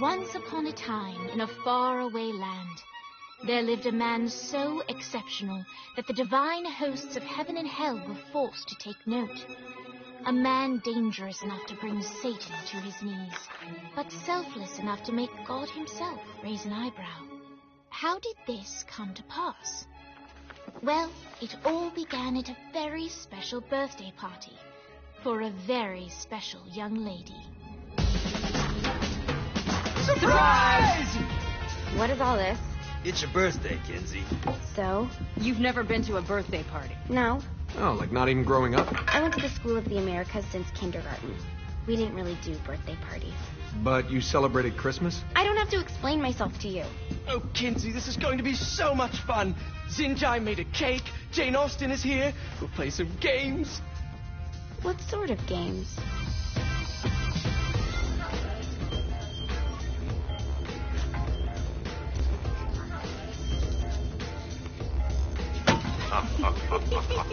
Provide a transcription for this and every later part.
Once upon a time, in a faraway land, there lived a man so exceptional that the divine hosts of heaven and hell were forced to take note. A man dangerous enough to bring Satan to his knees, but selfless enough to make God himself raise an eyebrow. How did this come to pass? Well, it all began at a very special birthday party for a very special young lady. Surprise! What is all this? It's your birthday, Kinsey. So? You've never been to a birthday party? No. Oh, like not even growing up? I went to the School of the Americas since kindergarten. We didn't really do birthday parties. But you celebrated Christmas? I don't have to explain myself to you. Oh, Kinsey, this is going to be so much fun. Zinjai made a cake. Jane Austen is here. We'll play some games. What sort of games?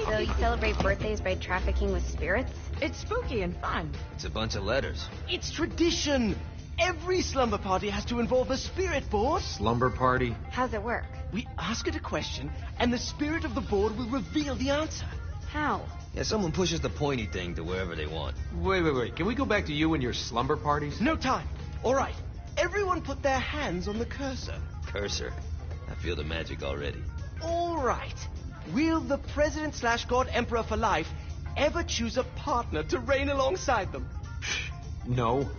So you celebrate birthdays by trafficking with spirits? It's spooky and fun. It's a bunch of letters. It's tradition. Every slumber party has to involve a spirit board. Slumber party? How's it work? We ask it a question, and the spirit of the board will reveal the answer. How? Yeah, someone pushes the pointy thing to wherever they want. Wait. Can we go back to you and your slumber parties? No time. All right. Everyone put their hands on the cursor. Cursor. I feel the magic already. All right. Will the President/God Emperor for life ever choose a partner to reign alongside them? No.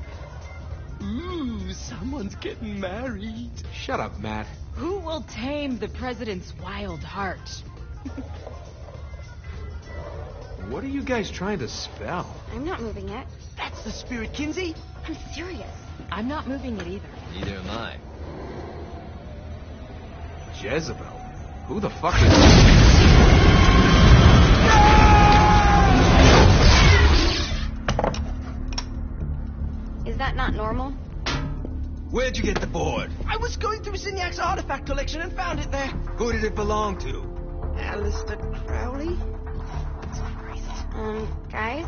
Ooh, someone's getting married. Shut up, Matt. Who will tame the president's wild heart? What are you guys trying to spell? I'm not moving it. That's the spirit, Kinsey. I'm serious. I'm not moving it either. Neither am I. Jezebel? Who the fuck is... Is that not normal? Where'd you get the board? I was going through Zignac's artifact collection and found it there. Who did it belong to? Alistair Crowley? Guys?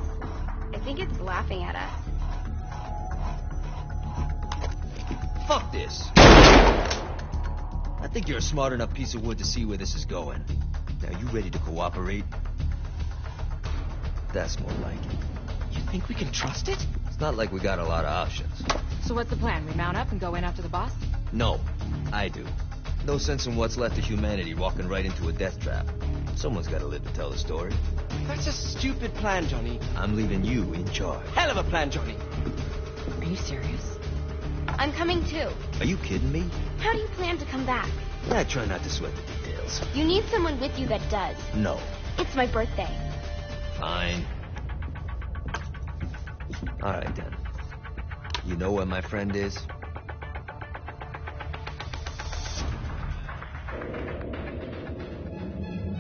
I think it's laughing at us. Fuck this. I think you're a smart enough piece of wood to see where this is going. Now, you ready to cooperate? That's more like it. You think we can trust it? It's not like we got a lot of options. So what's the plan? We mount up and go in after the boss? No, I do. No sense in what's left of humanity walking right into a death trap. Someone's got to live to tell the story. That's a stupid plan, Johnny. I'm leaving you in charge. Hell of a plan, Johnny. Are you serious? I'm coming too. Are you kidding me? How do you plan to come back? I try not to sweat the details. You need someone with you that does. No. It's my birthday. Fine. All right, then. You know where my friend is?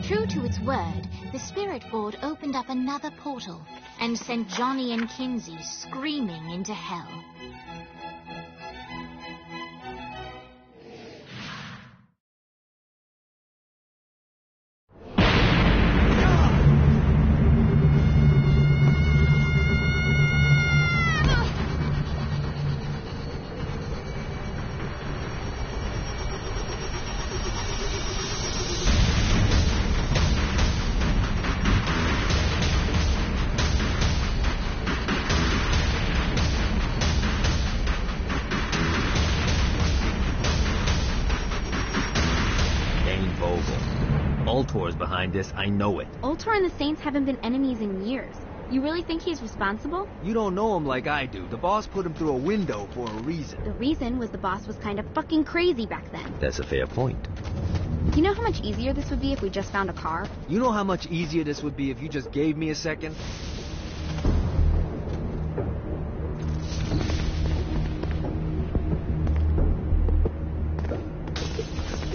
True to its word, the spirit board opened up another portal and sent Johnny and Kinsey screaming into hell. Ultor's behind this, I know it. Ultor and the Saints haven't been enemies in years. You really think he's responsible? You don't know him like I do. The boss put him through a window for a reason. The reason was the boss was kind of fucking crazy back then. That's a fair point. You know how much easier this would be if we just found a car? You know how much easier this would be if you just gave me a second?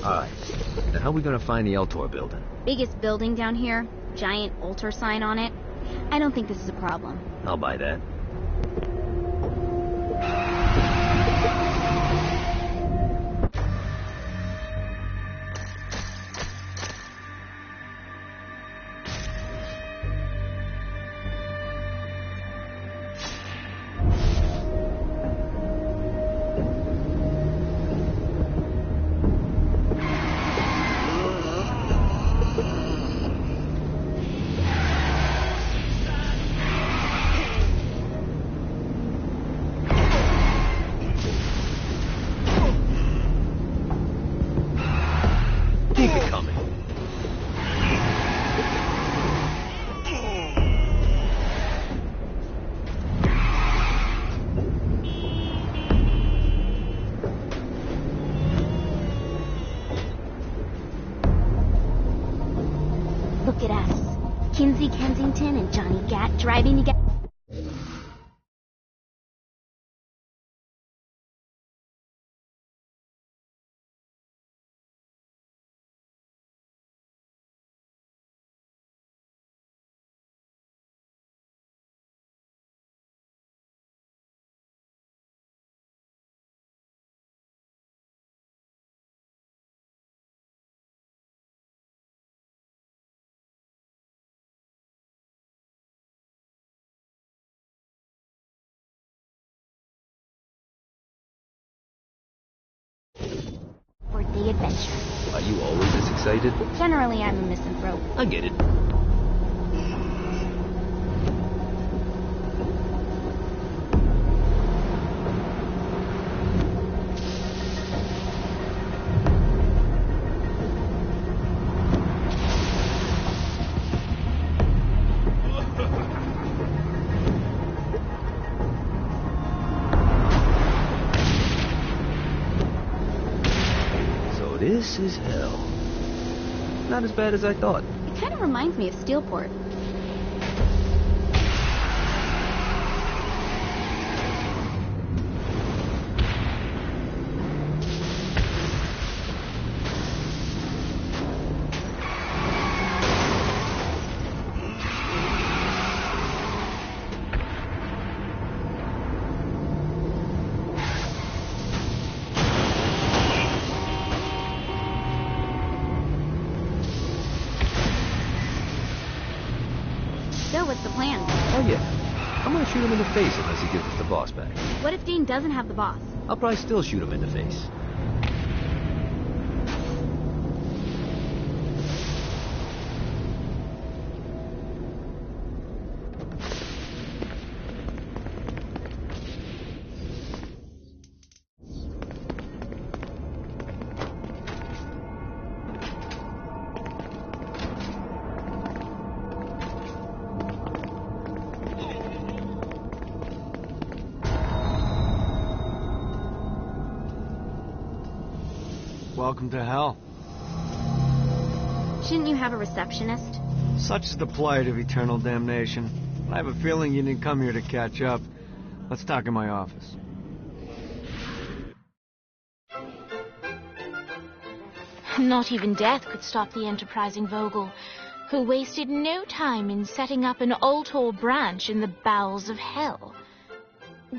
Alright. Now how are we gonna find the Eltor building? Biggest building down here, giant Ultor sign on it. I don't think this is a problem. I'll buy that. keep it coming. Look at us. Kinsey Kensington and Johnny Gat driving together. For the adventure. Are you always this excited? Generally, I'm a misanthrope. I get it. This is hell. Not as bad as I thought. It kind of reminds me of Steelport. So, what's the plan? Oh, yeah. I'm gonna shoot him in the face unless he gives us the boss back. What if Dean doesn't have the boss? I'll probably still shoot him in the face. Welcome to hell. Shouldn't you have a receptionist? Such is the plight of eternal damnation. I have a feeling you didn't come here to catch up. Let's talk in my office. Not even death could stop the enterprising Vogel, who wasted no time in setting up an Ultor branch in the bowels of hell.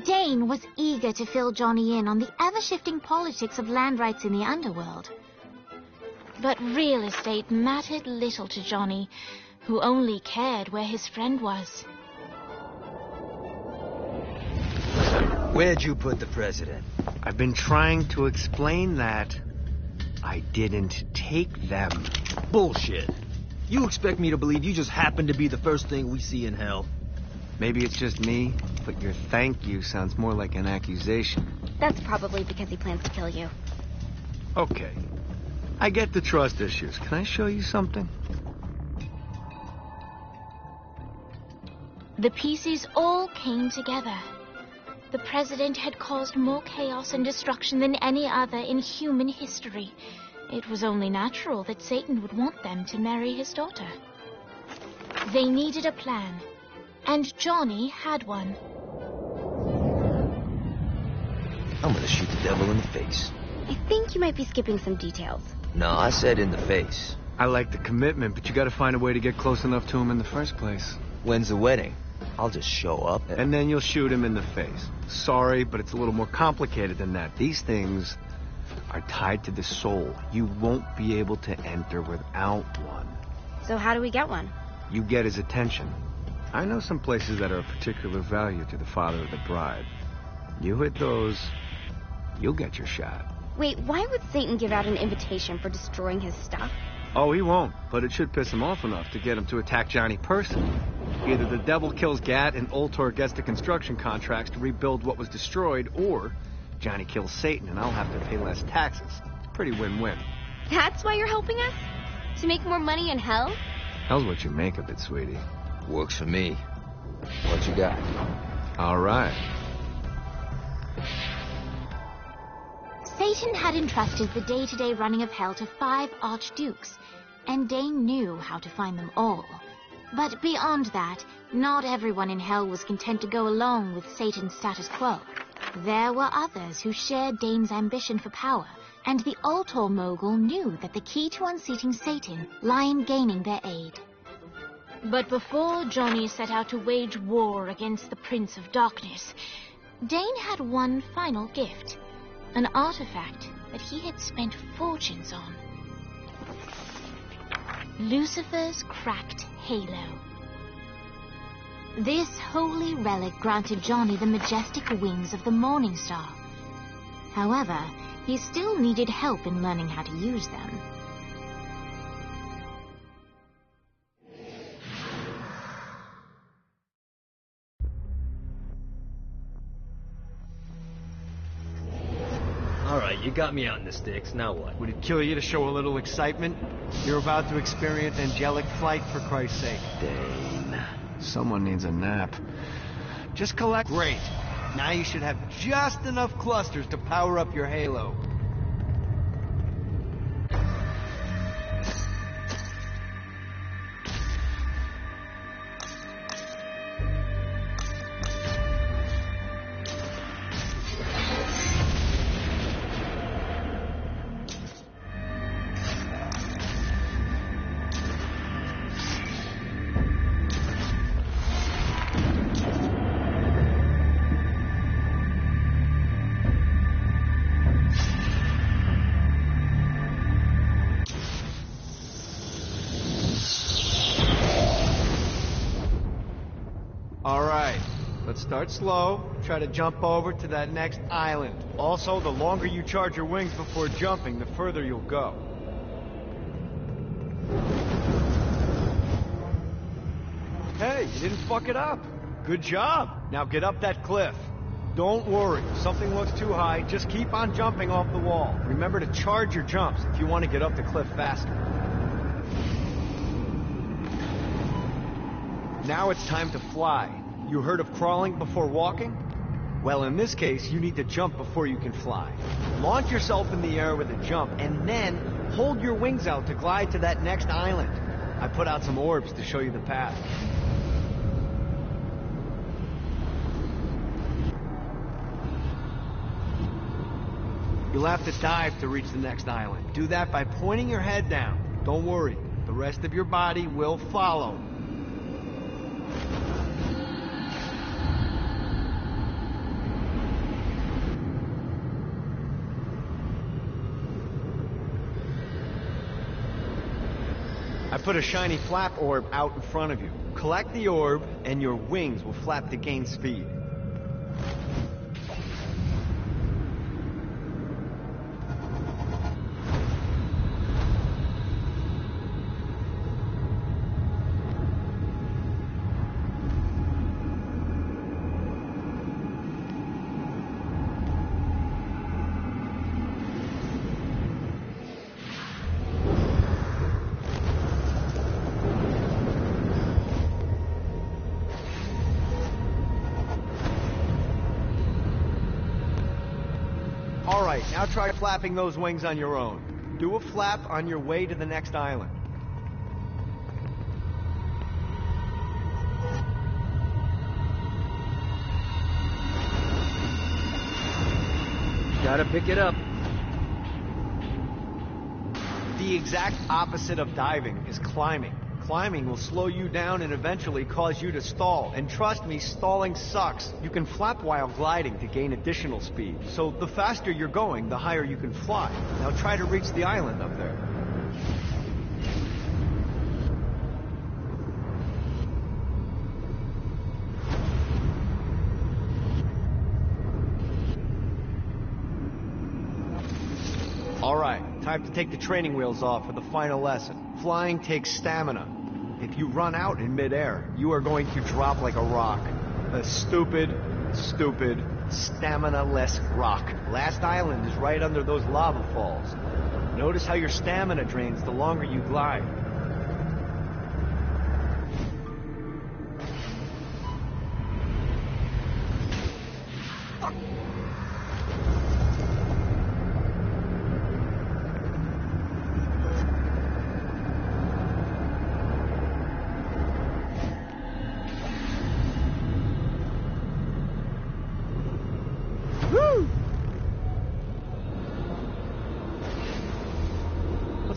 Dane was eager to fill Johnny in on the ever-shifting politics of land rights in the underworld. But real estate mattered little to Johnny, who only cared where his friend was. Where'd you put the president? I've been trying to explain that. I didn't take them. Bullshit. You expect me to believe you just happened to be the first thing we see in hell? Maybe it's just me, but your thank you sounds more like an accusation. That's probably because he plans to kill you. Okay. I get the trust issues. Can I show you something? The pieces all came together. The president had caused more chaos and destruction than any other in human history. It was only natural that Satan would want them to marry his daughter. They needed a plan, and Johnny had one. I'm gonna shoot the devil in the face. I think you might be skipping some details. No, I said in the face. I like the commitment, but you gotta find a way to get close enough to him in the first place. When's the wedding? I'll just show up And then you'll shoot him in the face. Sorry, but it's a little more complicated than that. These things are tied to the soul. You won't be able to enter without one. So how do we get one? You get his attention. I know some places that are of particular value to the father of the bride. You hit those, you'll get your shot. Wait, why would Satan give out an invitation for destroying his stuff? Oh, he won't, but it should piss him off enough to get him to attack Johnny personally. Either the devil kills Gat and Ultor gets the construction contracts to rebuild what was destroyed, or Johnny kills Satan and I'll have to pay less taxes. Pretty win-win. That's why you're helping us? To make more money in hell? Hell's what you make of it, sweetie. Works for me. What you got? All right. Satan had entrusted the day-to-day running of hell to 5 archdukes, and Dane knew how to find them all. But beyond that, not everyone in hell was content to go along with Satan's status quo. There were others who shared Dane's ambition for power, and the Ultor mogul knew that the key to unseating Satan lay in gaining their aid. But before Johnny set out to wage war against the Prince of Darkness, Dane had one final gift, an artifact that he had spent fortunes on. Lucifer's cracked halo. This holy relic granted Johnny the majestic wings of the Morning Star. However, he still needed help in learning how to use them. Alright, you got me out in the sticks, now what? Would it kill you to show a little excitement? You're about to experience angelic flight, for Christ's sake. Dane. Someone needs a nap. Just collect... Great. Now you should have just enough clusters to power up your halo. Start slow, try to jump over to that next island. Also, the longer you charge your wings before jumping, the further you'll go. Hey, you didn't fuck it up. Good job. Now get up that cliff. Don't worry, if something looks too high, just keep on jumping off the wall. Remember to charge your jumps if you want to get up the cliff faster. Now it's time to fly. You heard of crawling before walking? Well, in this case, you need to jump before you can fly. Launch yourself in the air with a jump, and then hold your wings out to glide to that next island. I put out some orbs to show you the path. You'll have to dive to reach the next island. Do that by pointing your head down. Don't worry, the rest of your body will follow. I put a shiny flap orb out in front of you. Collect the orb, and your wings will flap to gain speed. Now try flapping those wings on your own. Do a flap on your way to the next island. Gotta pick it up. The exact opposite of diving is climbing. Climbing will slow you down and eventually cause you to stall. And trust me, stalling sucks. You can flap while gliding to gain additional speed. So the faster you're going, the higher you can fly. Now try to reach the island up there. All right, time to take the training wheels off for the final lesson. Flying takes stamina. If you run out in midair, you are going to drop like a rock. A stupid, Stupid, stamina-less rock. Last island is right under those lava falls. Notice how your stamina drains the longer you glide.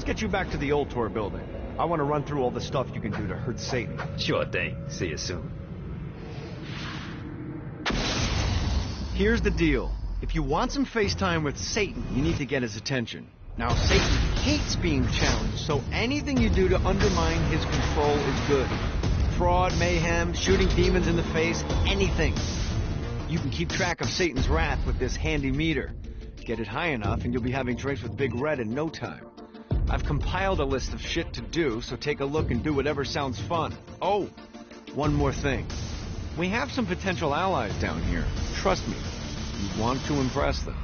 Get you back to the Ultor building. I want to run through all the stuff you can do to hurt Satan. Sure thing. See you soon. Here's the deal. If you want some FaceTime with Satan, you need to get his attention. Now, Satan hates being challenged, so anything you do to undermine his control is good. Fraud, mayhem, shooting demons in the face, anything. You can keep track of Satan's wrath with this handy meter. Get it high enough and you'll be having drinks with Big Red in no time. I've compiled a list of shit to do, so take a look and do whatever sounds fun. Oh, one more thing. We have some potential allies down here. Trust me, you want to impress them.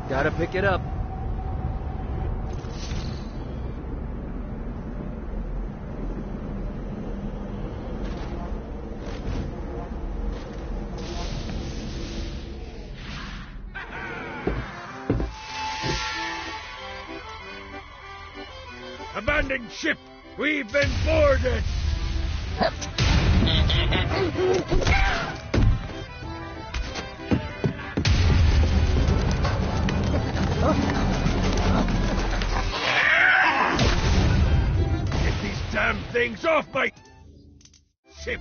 Gotta pick it up. Abandoned ship! We've been boarded! Get these damn things off my ship!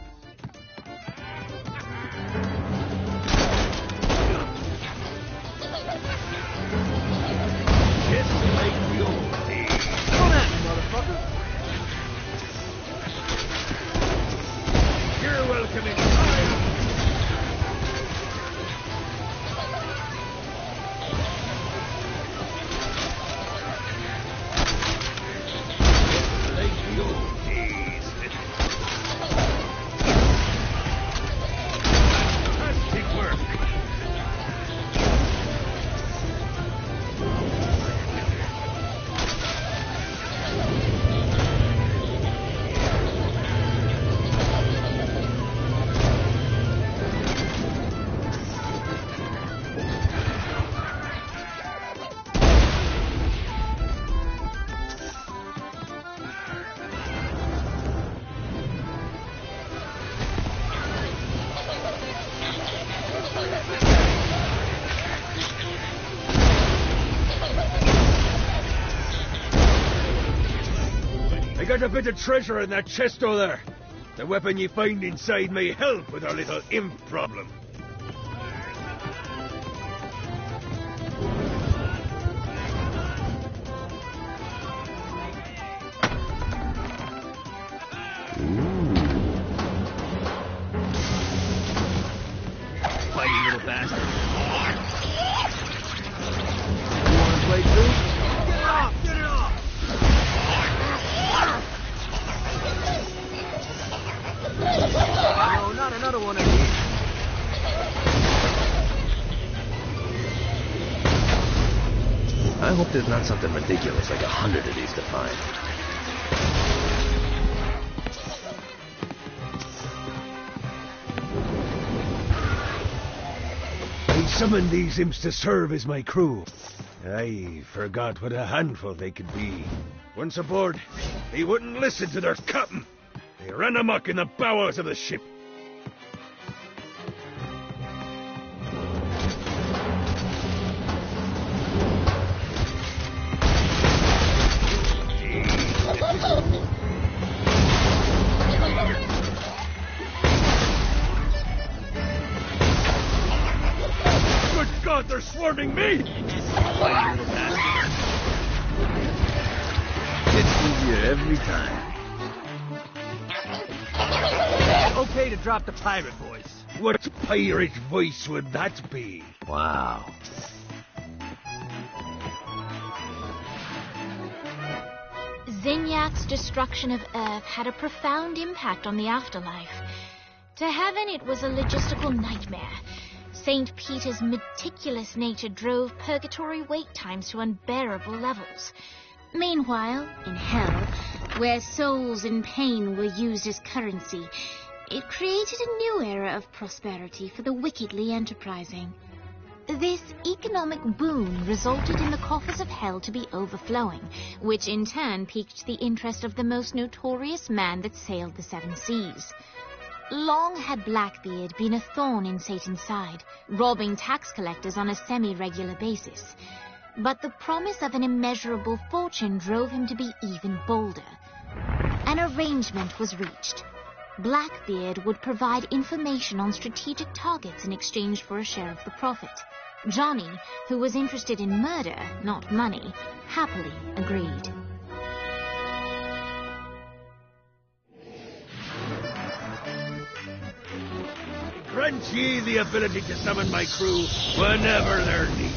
Just like the old days. Come at me, motherfucker! You're welcome inside! I got a bit of treasure in that chest over there. The weapon you find inside may help with our little imp problem. Fighty little bastard. You wanna play too? Get it off! Get it off! No, not another one of these. I hope there's not something ridiculous like 100 of these to find. summoned these imps to serve as my crew. I forgot what a handful they could be. Once aboard, they wouldn't listen to their captain. They ran amok in the bowels of the ship. Good God, they're swarming me! Gets easier every time. Okay to drop the pirate voice. What pirate voice would that be? Wow. Zinyak's destruction of Earth had a profound impact on the afterlife. To heaven, it was a logistical nightmare. St. Peter's meticulous nature drove purgatory wait times to unbearable levels. Meanwhile, in hell, where souls in pain were used as currency, it created a new era of prosperity for the wickedly enterprising. This economic boon resulted in the coffers of hell to be overflowing, which in turn piqued the interest of the most notorious man that sailed the seven seas. Long had Blackbeard been a thorn in Satan's side, robbing tax collectors on a semi-regular basis. But the promise of an immeasurable fortune drove him to be even bolder. An arrangement was reached. Blackbeard would provide information on strategic targets in exchange for a share of the profit. Johnny, who was interested in murder, not money, happily agreed. Grant ye the ability to summon my crew whenever they're needed.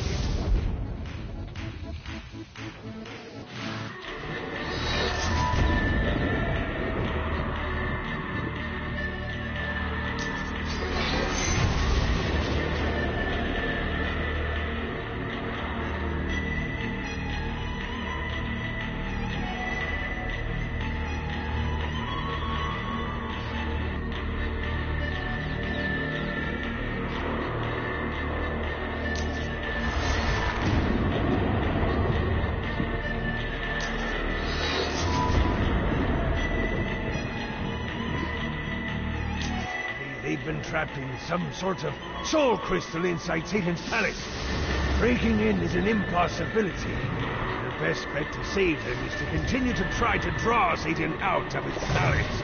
They've been trapped in some sort of soul crystal inside Satan's palace. Breaking in is an impossibility. The best bet to save them is to continue to try to draw Satan out of its palace.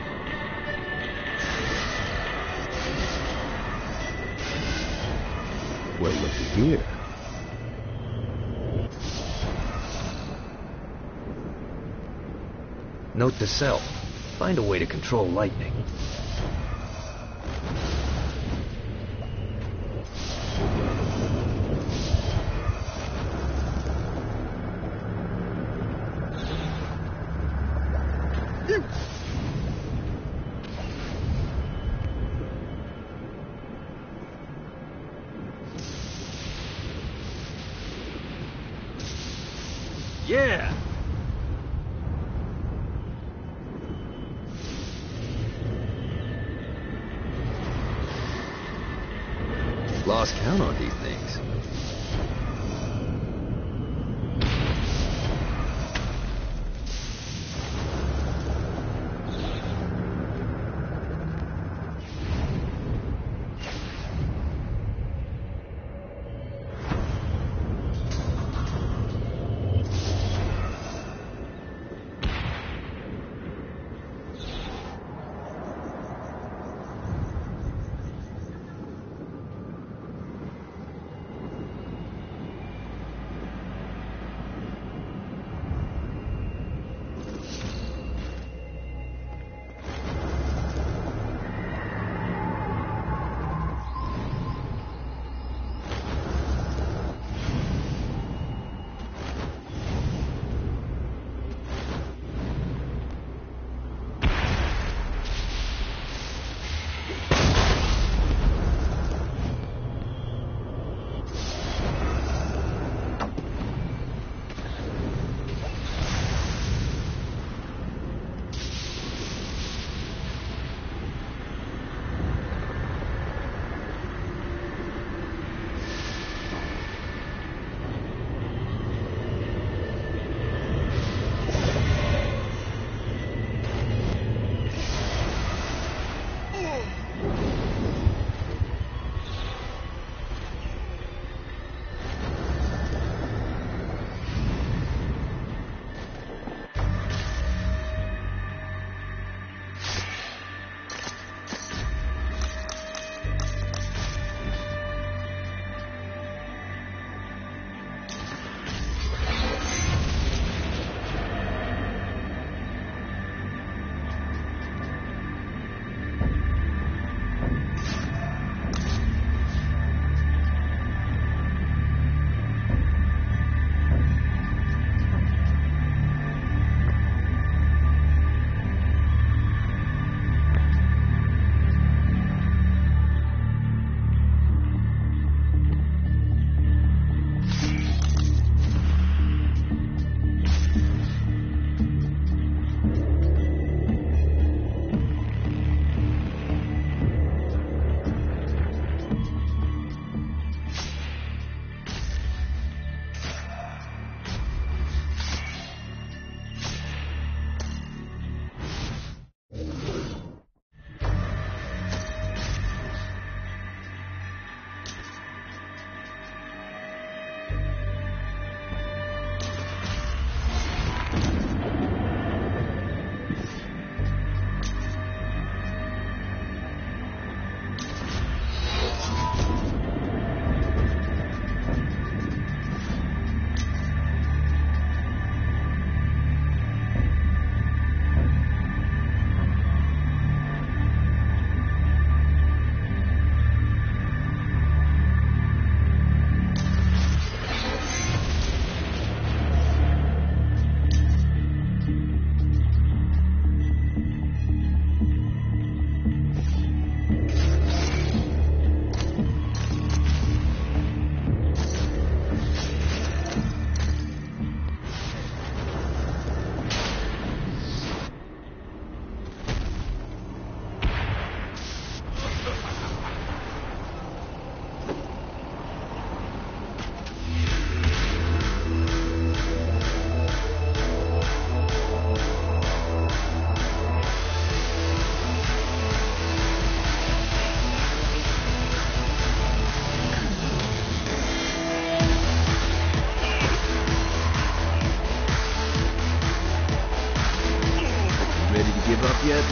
Well, looky here. Note to self. Find a way to control lightning. Yeah! Lost count on these things. give up yet?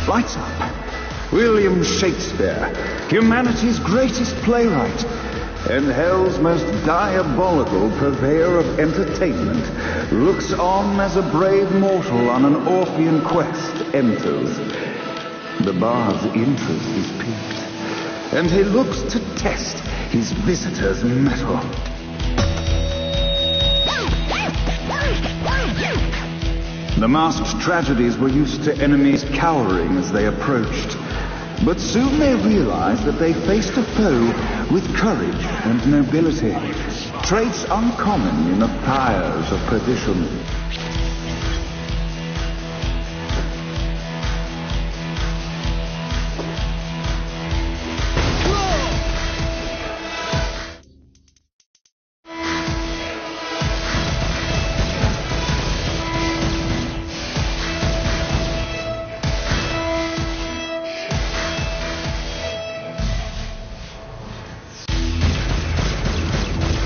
Lights up. William Shakespeare, humanity's greatest playwright, and hell's most diabolical purveyor of entertainment, looks on as a brave mortal on an Orphean quest enters. The bard's interest is piqued, and he looks to test his visitor's mettle. The masked tragedies were used to enemies cowering as they approached. But soon they realized that they faced a foe with courage and nobility, traits uncommon in the fires of perdition.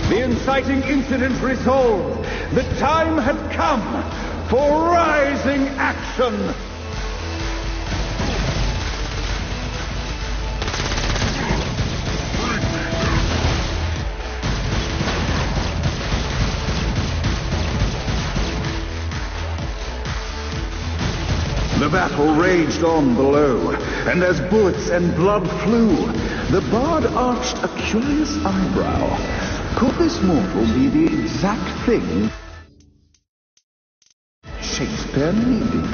The inciting incident resolved. The time had come for rising action. The battle raged on below, and as bullets and blood flew, the bard arched a curious eyebrow. Could this mortal be the exact thing Shakespeare needed?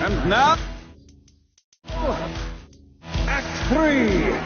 And now, Act 3.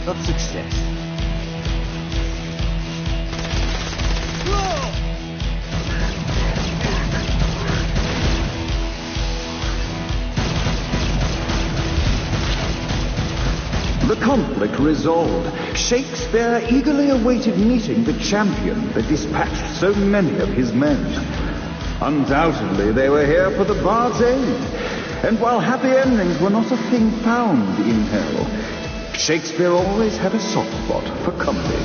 Of success. The conflict resolved. Shakespeare eagerly awaited meeting the champion that dispatched so many of his men. Undoubtedly, they were here for the bard's aid. And while happy endings were not a thing found in hell, Shakespeare always had a soft spot for comedy.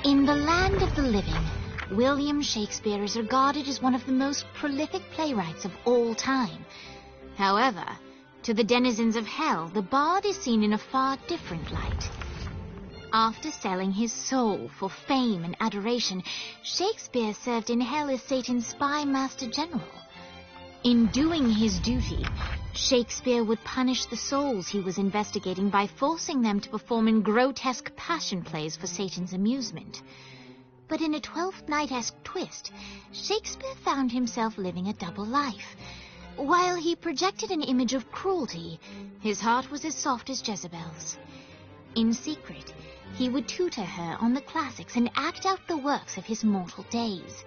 In the land of the living, William Shakespeare is regarded as one of the most prolific playwrights of all time. However, to the denizens of hell, the bard is seen in a far different light. After selling his soul for fame and adoration, Shakespeare served in hell as Satan's spy master general. In doing his duty, Shakespeare would punish the souls he was investigating by forcing them to perform in grotesque passion plays for Satan's amusement. But in a Twelfth Night-esque twist, Shakespeare found himself living a double life. While he projected an image of cruelty, his heart was as soft as Jezebel's. In secret, he would tutor her on the classics and act out the works of his mortal days.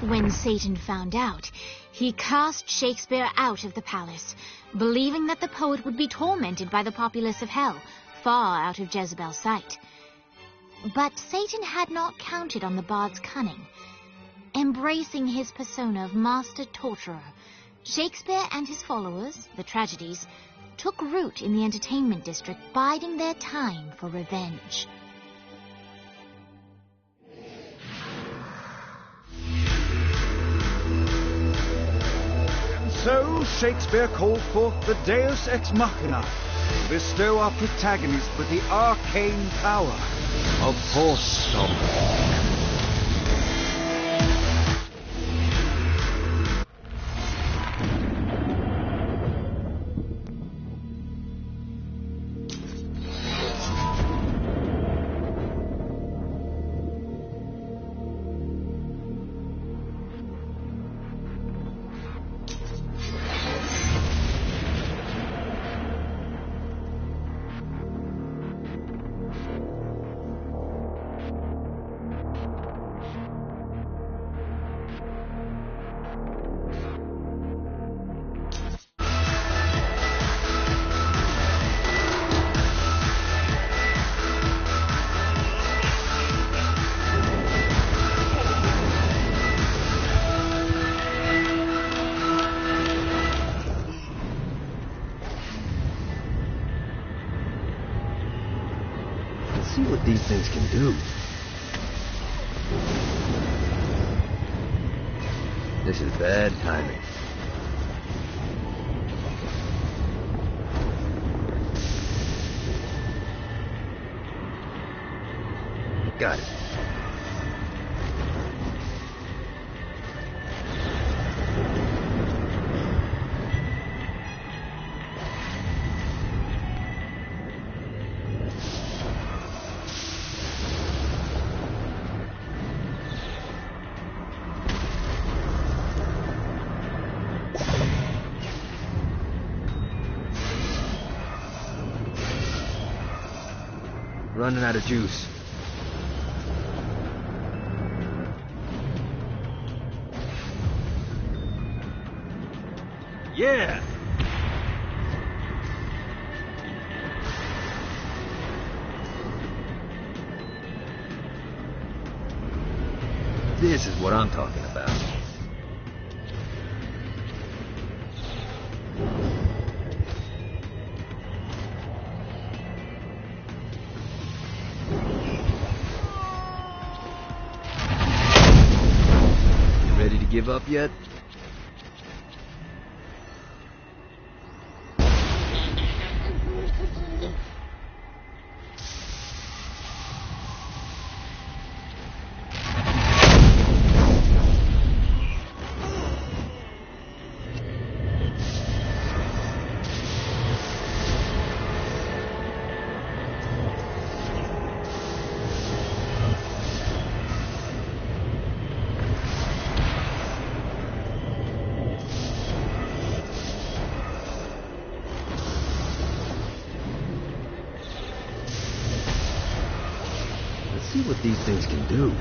When Satan found out, he cast Shakespeare out of the palace, believing that the poet would be tormented by the populace of hell, far out of Jezebel's sight. But Satan had not counted on the bard's cunning. Embracing his persona of master torturer, Shakespeare and his followers, the tragedies, took root in the entertainment district, biding their time for revenge. So Shakespeare called forth the Deus Ex Machina to bestow our protagonist with the arcane power of Horse Stomp. See what these things can do. This is bad timing. Got it. Running out of juice. Yeah! This is what I'm talking about. Ready to give up yet? See what these things can do.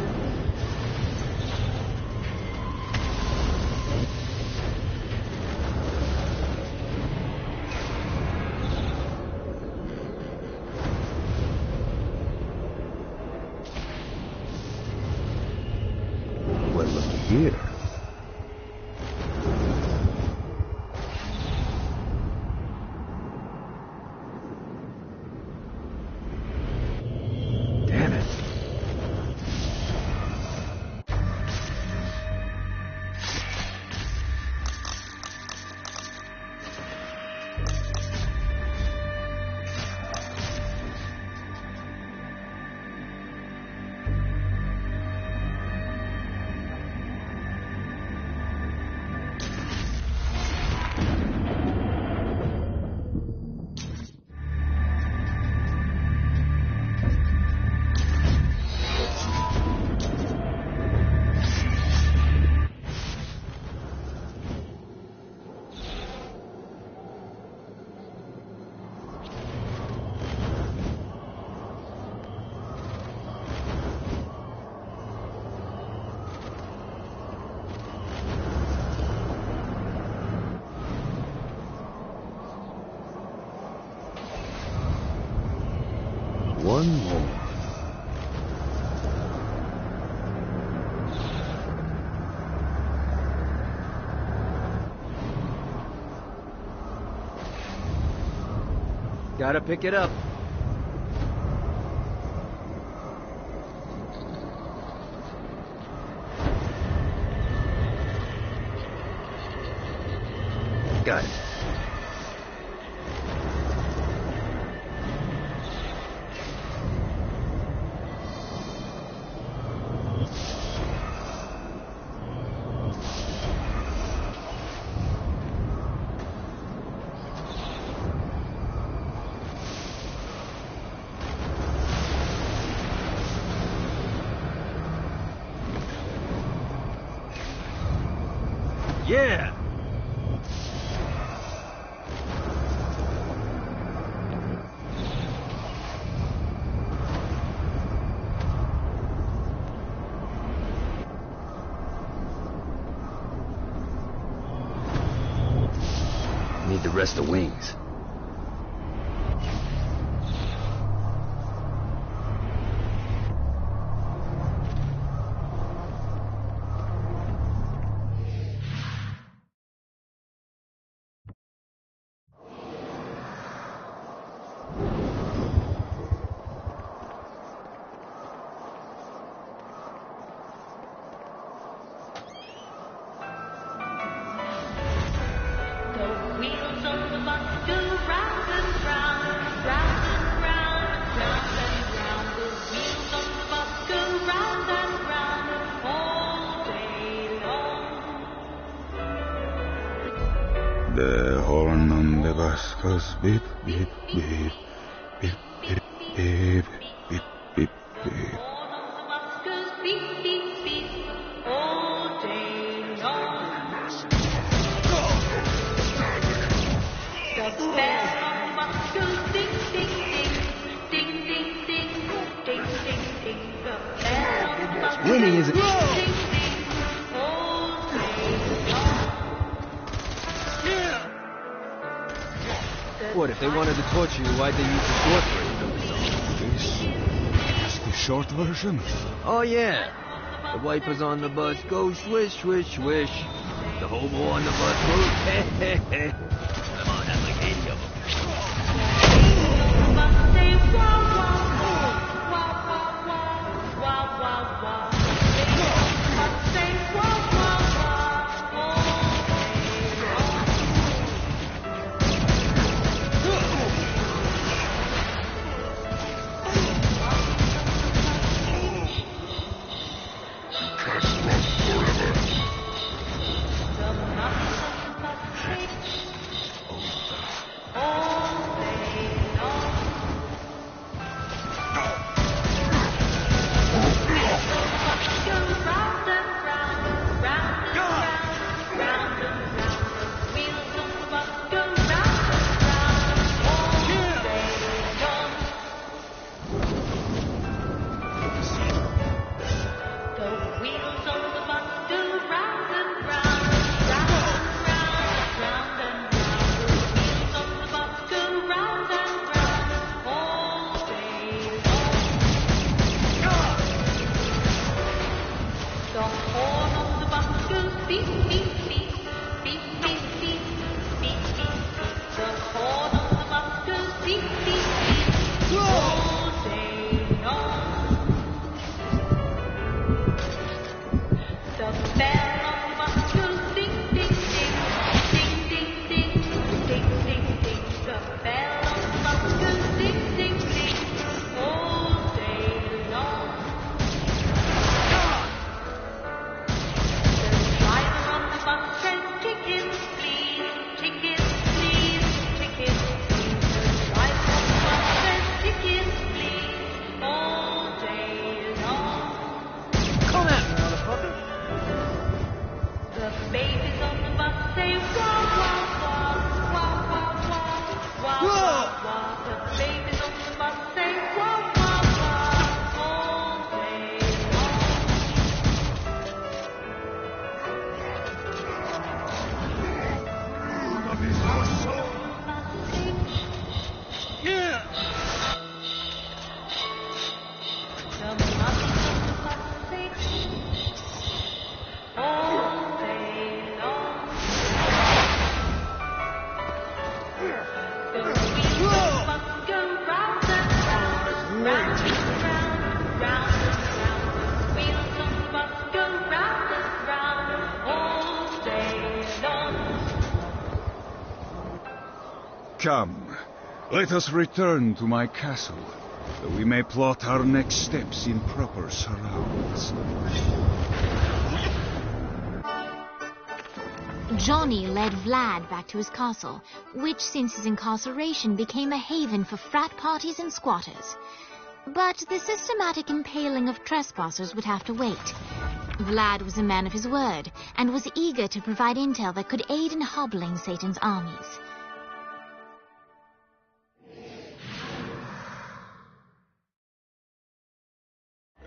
Well, looky here. one more. Gotta pick it up. Got it. Yeah! Need the rest of wings. The horn on the bus goes beep, beep, beep, beep, beep, beep, beep, beep, beep. Winning isn't... What, if they wanted to torture you, why'd they use the short version? This is the short version? Oh, yeah. The wipers on the bus go swish, swish, swish. The hobo on the bus goes heh, heh, heh. Come on, that's like 80 of them. Come, let us return to my castle, so we may plot our next steps in proper surrounds. Johnny led Vlad back to his castle, which since his incarceration became a haven for frat parties and squatters. But the systematic impaling of trespassers would have to wait. Vlad was a man of his word, and was eager to provide intel that could aid in hobbling Satan's armies.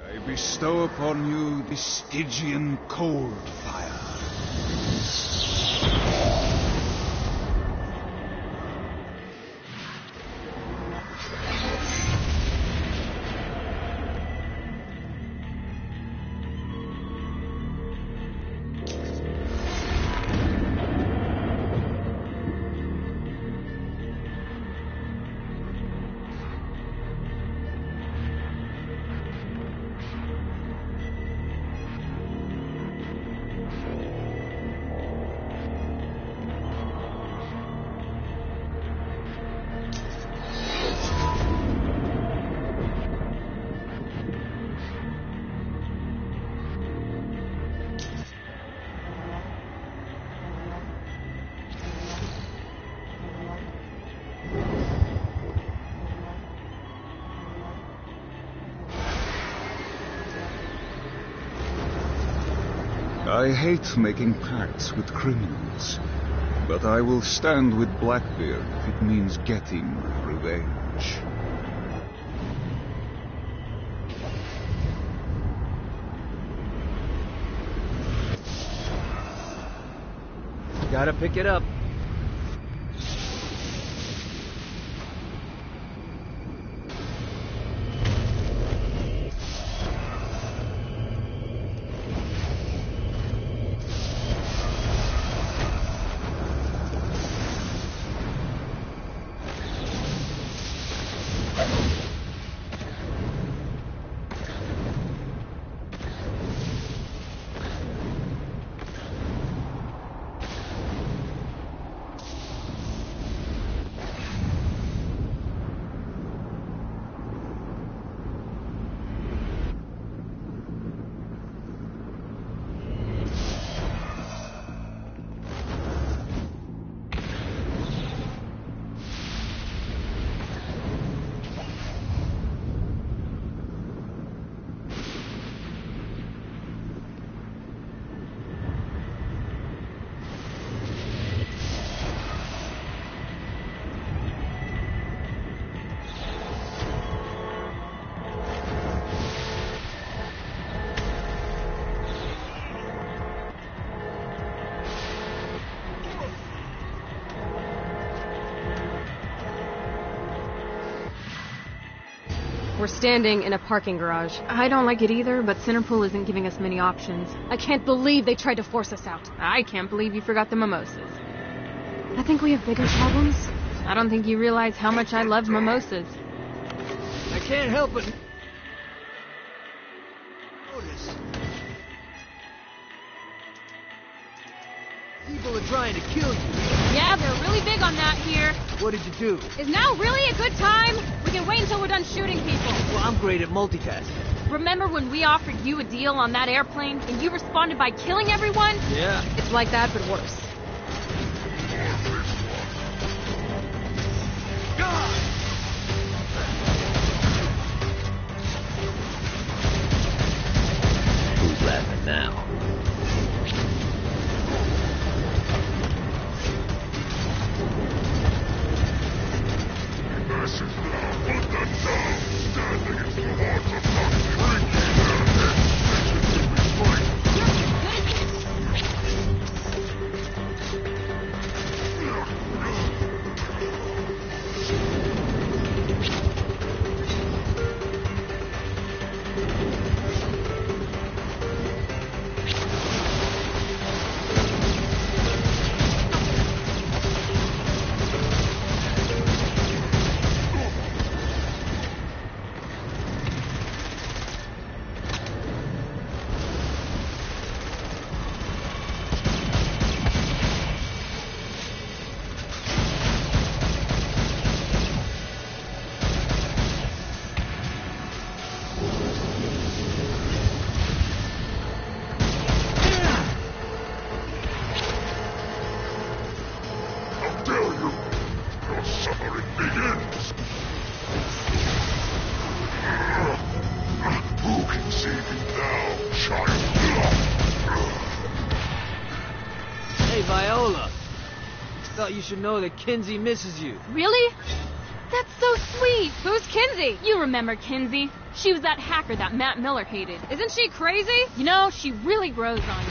I bestow upon you the Stygian cold fire. I hate making pacts with criminals, but I will stand with Blackbeard if it means getting revenge. Gotta pick it up. We're standing in a parking garage. I don't like it either, but Centerpool isn't giving us many options. I can't believe they tried to force us out. I can't believe you forgot the mimosas. I think we have bigger problems. I don't think you realize how much I love mimosas. I can't help but notice. People are trying to kill you. Yeah, they're really big on that here. What did you do? Is now really a good time? We can wait until we're done shooting people. Well, I'm great at multitasking. Remember when we offered you a deal on that airplane and you responded by killing everyone? Yeah. It's like that, but worse. Who's laughing now? thought you should know that Kinsey misses you. Really? That's so sweet. Who's Kinsey? You remember Kinsey. She was that hacker that Matt Miller hated. Isn't she crazy? You know, she really grows on you.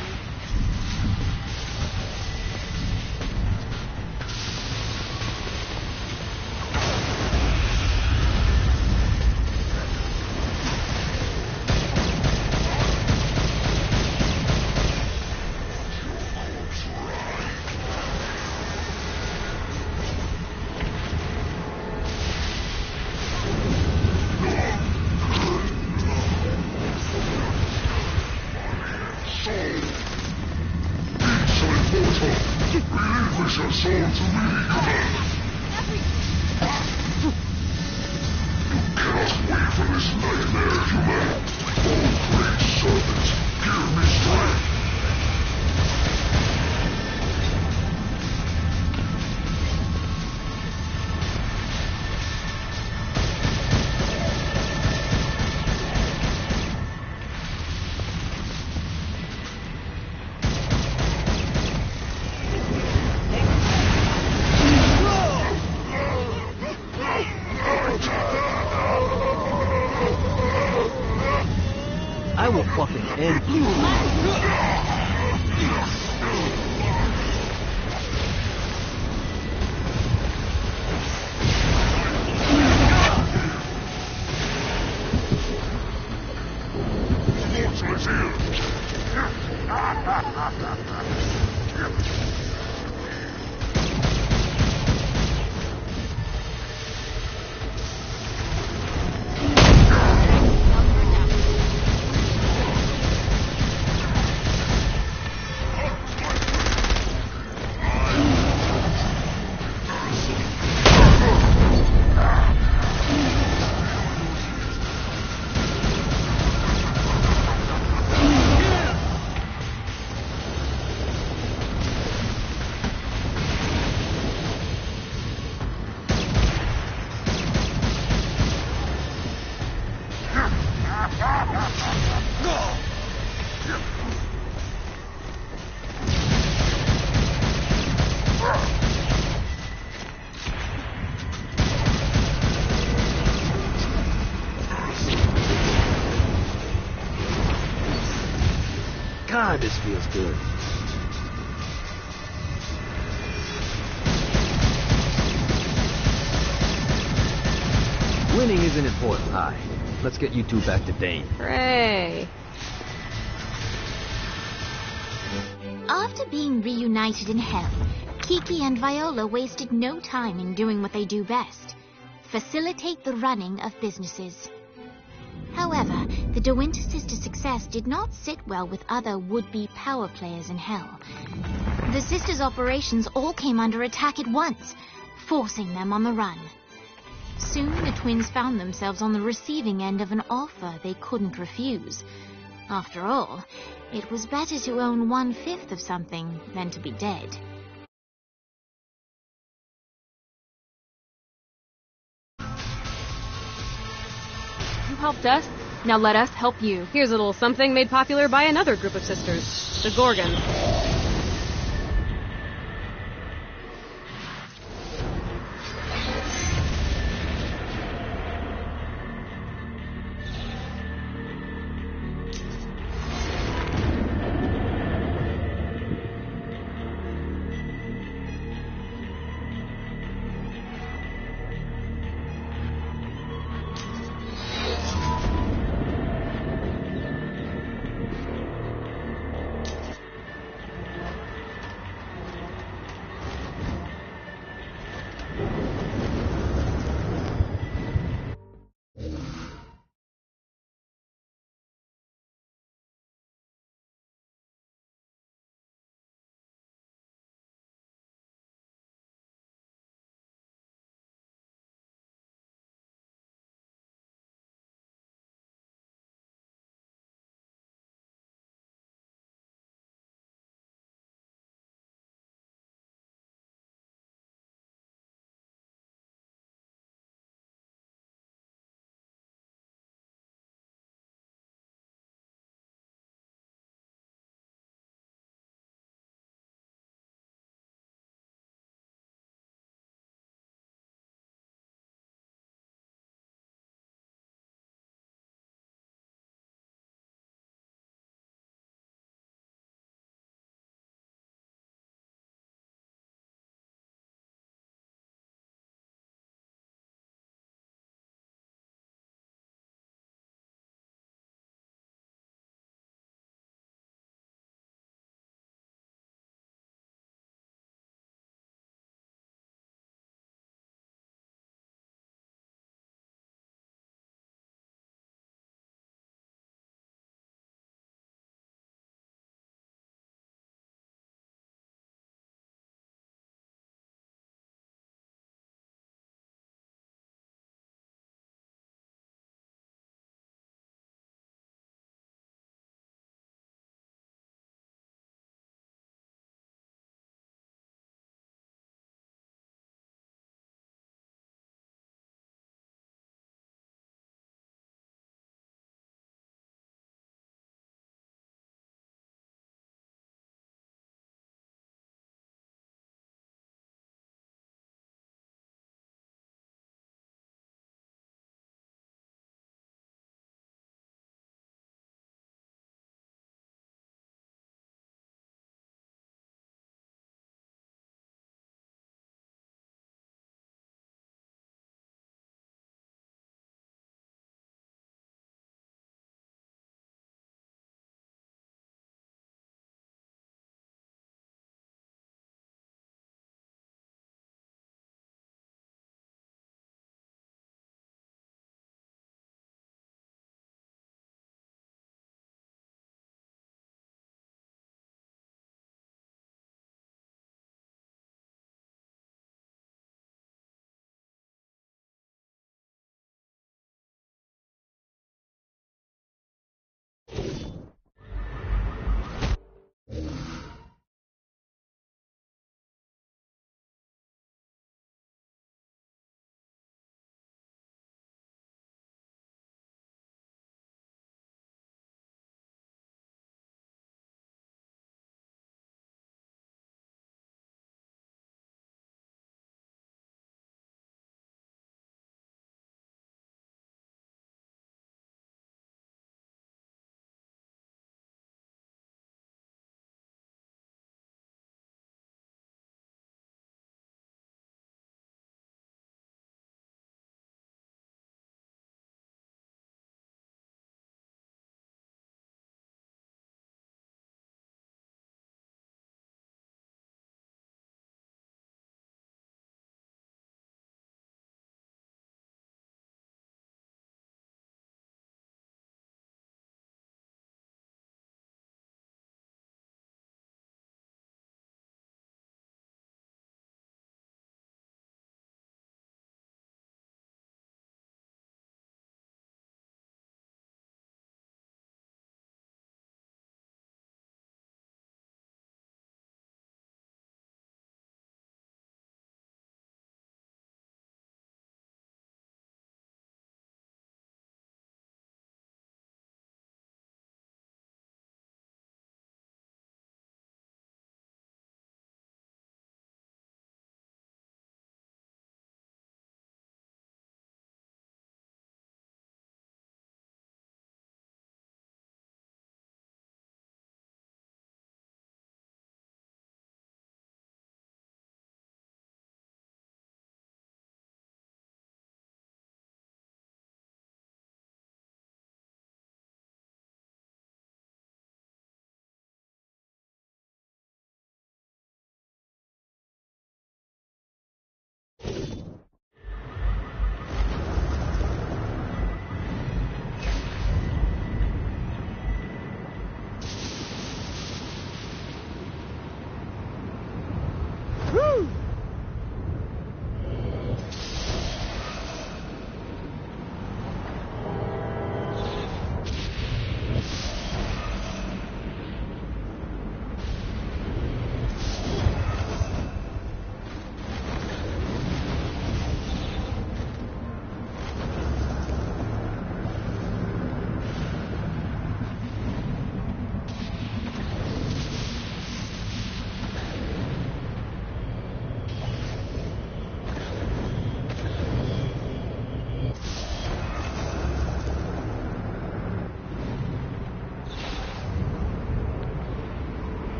I will fucking end you. God, this feels good. Winning isn't important. Hi. Let's get you two back to Dane. Hooray. After being reunited in hell, Kiki and Viola wasted no time in doing what they do best: facilitate the running of businesses. However, the De Winter sisters' success did not sit well with other would-be power players in hell. The sisters' operations all came under attack at once, forcing them on the run. Soon the twins found themselves on the receiving end of an offer they couldn't refuse. After all, it was better to own 1/5 of something than to be dead. You helped us, now let us help you. Here's a little something made popular by another group of sisters, the Gorgons.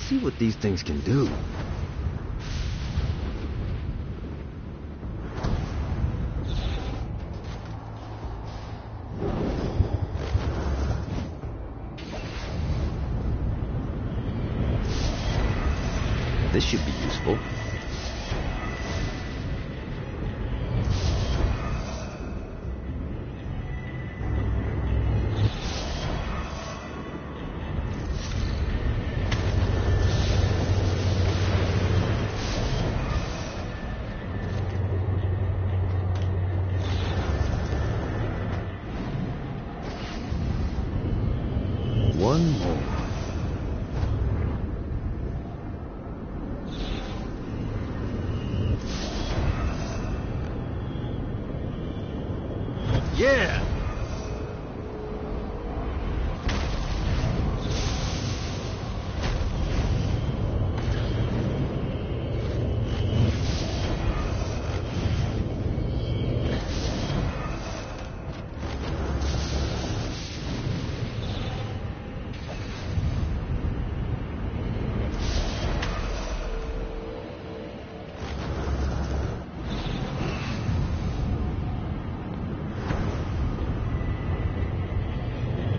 see what these things can do. This should be useful. One more. Yeah!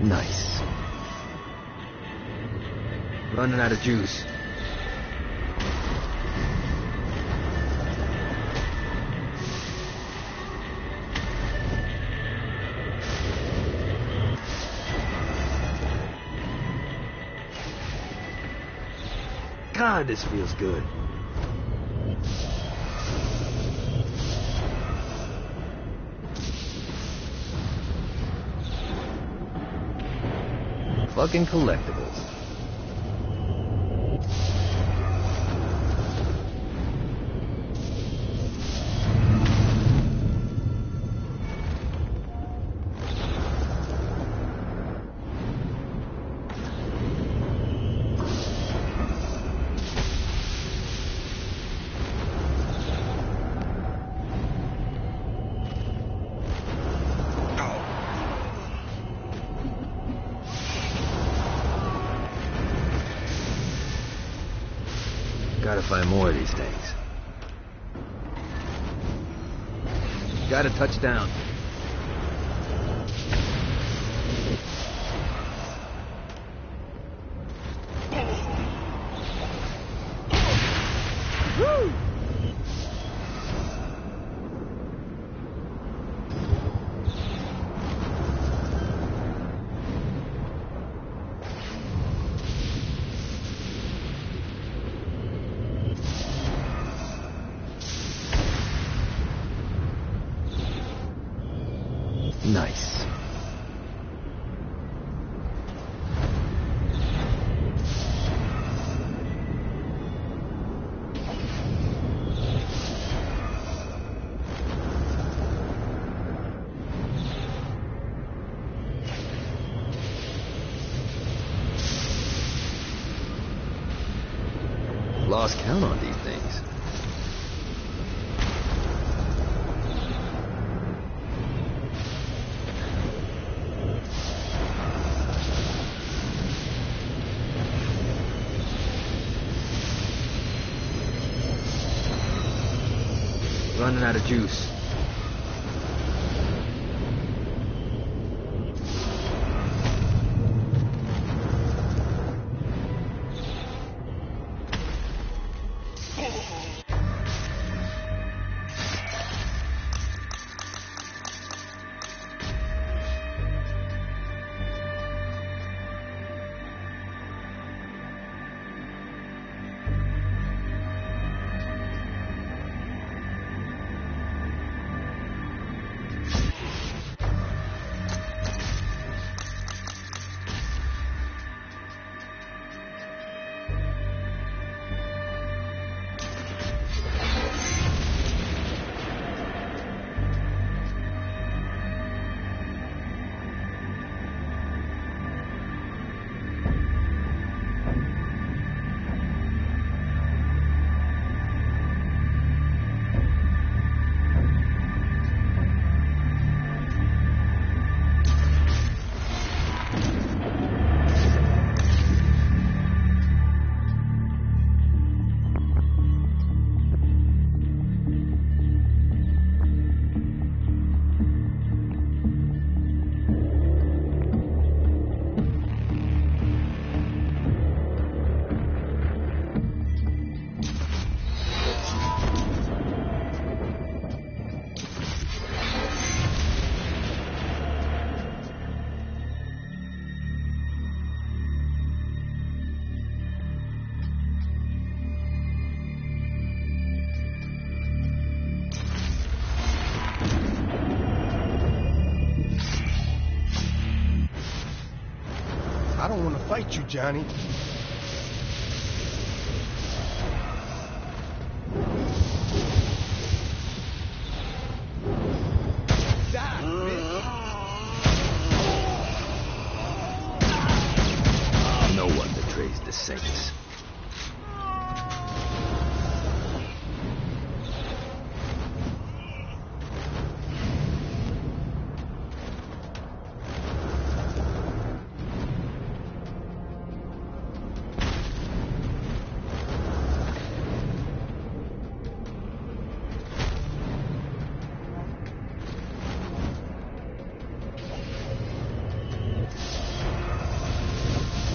Nice. Running out of juice. God, this feels good. Fucking collectibles. Gotta find more of these things. Gotta touch down. Woo! Nice. Lost count on these things. Running out of juice. fight you, Johnny. No one betrays the Saints.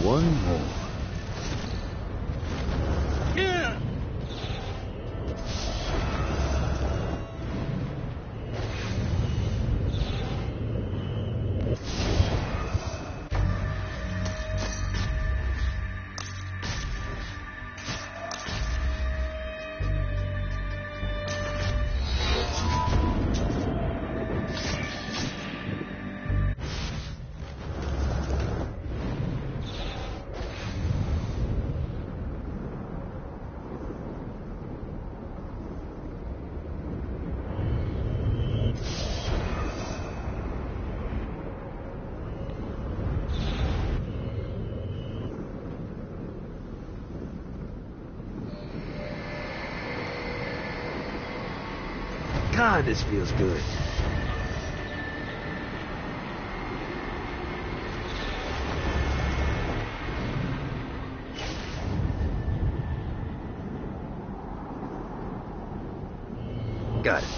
One more. God, this feels good. Got it.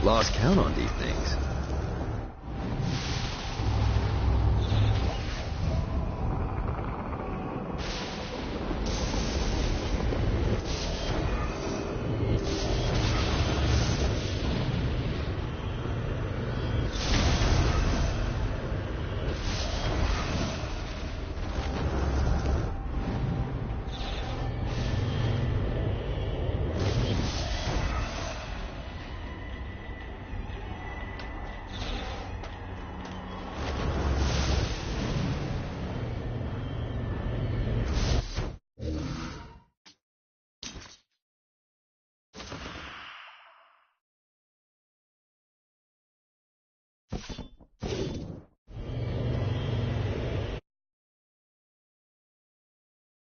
Lost count on these things.